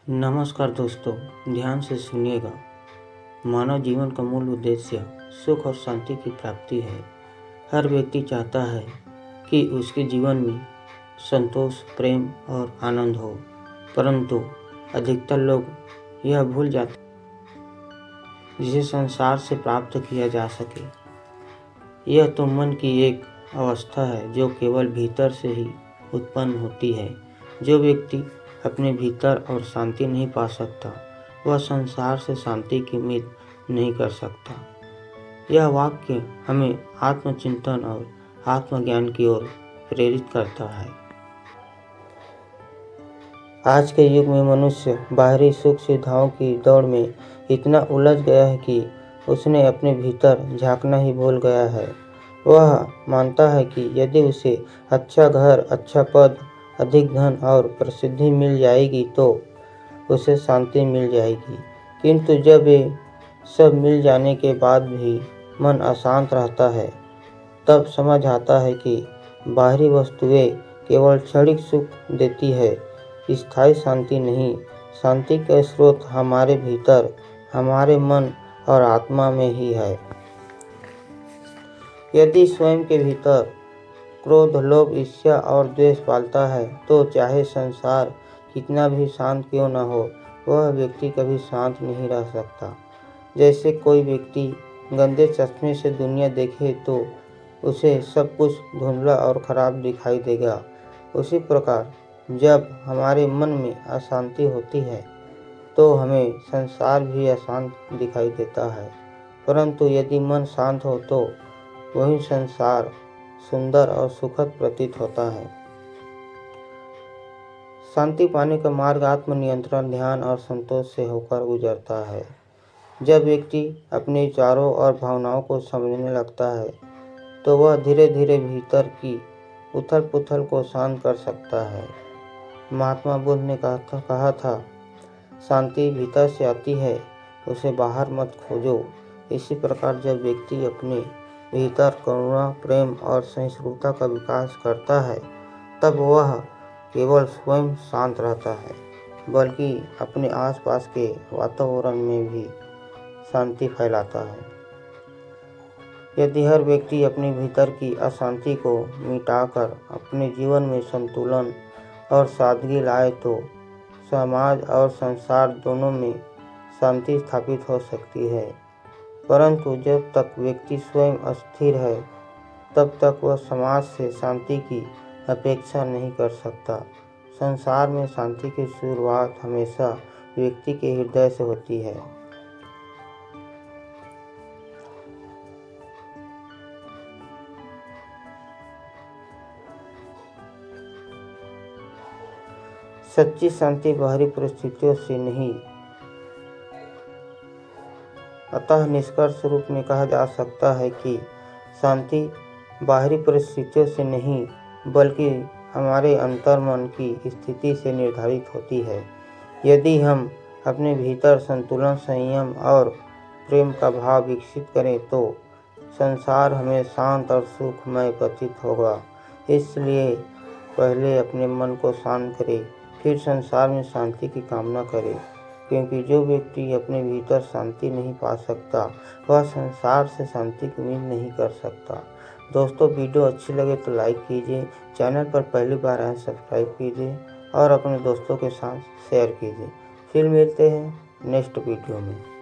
नमस्कार दोस्तों, ध्यान से सुनिएगा। मानव जीवन का मूल उद्देश्य सुख और शांति की प्राप्ति है। हर व्यक्ति चाहता है कि उसके जीवन में संतोष, प्रेम और आनंद हो, परंतु अधिकतर लोग यह भूल जाते हैं जिसे संसार से प्राप्त किया जा सके। यह तो मन की एक अवस्था है जो केवल भीतर से ही उत्पन्न होती है। जो व्यक्ति अपने भीतर और शांति नहीं पा सकता, वह संसार से शांति की उम्मीद नहीं कर सकता। यह वाक्य हमें आत्मचिंतन और आत्मज्ञान की ओर प्रेरित करता है। आज के युग में मनुष्य बाहरी सुख सुविधाओं की दौड़ में इतना उलझ गया है कि उसने अपने भीतर झांकना ही भूल गया है। वह मानता है कि यदि उसे अच्छा घर, अच्छा पद, अधिक धन और प्रसिद्धि मिल जाएगी तो उसे शांति मिल जाएगी। किंतु जब ये सब मिल जाने के बाद भी मन अशांत रहता है, तब समझ आता है कि बाहरी वस्तुएं केवल क्षणिक सुख देती है, स्थायी शांति नहीं। शांति का स्रोत हमारे भीतर, हमारे मन और आत्मा में ही है। यदि स्वयं के भीतर क्रोध, लोभ, ईर्ष्या और द्वेष पालता है तो चाहे संसार कितना भी शांत क्यों न हो, वह व्यक्ति कभी शांत नहीं रह सकता। जैसे कोई व्यक्ति गंदे चश्मे से दुनिया देखे तो उसे सब कुछ धुंधला और खराब दिखाई देगा। उसी प्रकार जब हमारे मन में अशांति होती है तो हमें संसार भी अशांत दिखाई देता है, परंतु यदि मन शांत हो तो वही संसार सुंदर और सुखद प्रतीत होता है। शांति पाने का मार्ग आत्मनियंत्रण, ध्यान और संतोष से होकर गुजरता है। जब व्यक्ति अपने विचारों और भावनाओं को समझने लगता है तो वह धीरे धीरे भीतर की उथल पुथल को शांत कर सकता है। महात्मा बुद्ध ने कहा था, शांति भीतर से आती है, उसे बाहर मत खोजो। इसी प्रकार जब व्यक्ति अपने भीतर करुणा, प्रेम और सहिष्णुता का विकास करता है, तब वह केवल स्वयं शांत रहता है, बल्कि अपने आसपास के वातावरण में भी शांति फैलाता है। यदि हर व्यक्ति अपने भीतर की अशांति को मिटाकर अपने जीवन में संतुलन और सादगी लाए तो समाज और संसार दोनों में शांति स्थापित हो सकती है। परंतु जब तक व्यक्ति स्वयं अस्थिर है, तब तक वह समाज से शांति की अपेक्षा नहीं कर सकता। संसार में शांति की शुरुआत हमेशा व्यक्ति के हृदय से होती है। सच्ची शांति बाहरी परिस्थितियों से नहीं, अतः निष्कर्ष रूप में कहा जा सकता है कि शांति बाहरी परिस्थितियों से नहीं, बल्कि हमारे अंतर्मन की स्थिति से निर्धारित होती है। यदि हम अपने भीतर संतुलन, संयम और प्रेम का भाव विकसित करें तो संसार हमें शांत और सुखमय प्रतीत होगा। इसलिए पहले अपने मन को शांत करें, फिर संसार में शांति की कामना करें, क्योंकि जो व्यक्ति अपने भीतर शांति नहीं पा सकता, वह संसार से शांति की उम्मीद नहीं कर सकता। दोस्तों, वीडियो अच्छी लगे तो लाइक कीजिए, चैनल पर पहली बार आए सब्सक्राइब कीजिए और अपने दोस्तों के साथ शेयर कीजिए। फिर मिलते हैं नेक्स्ट वीडियो में।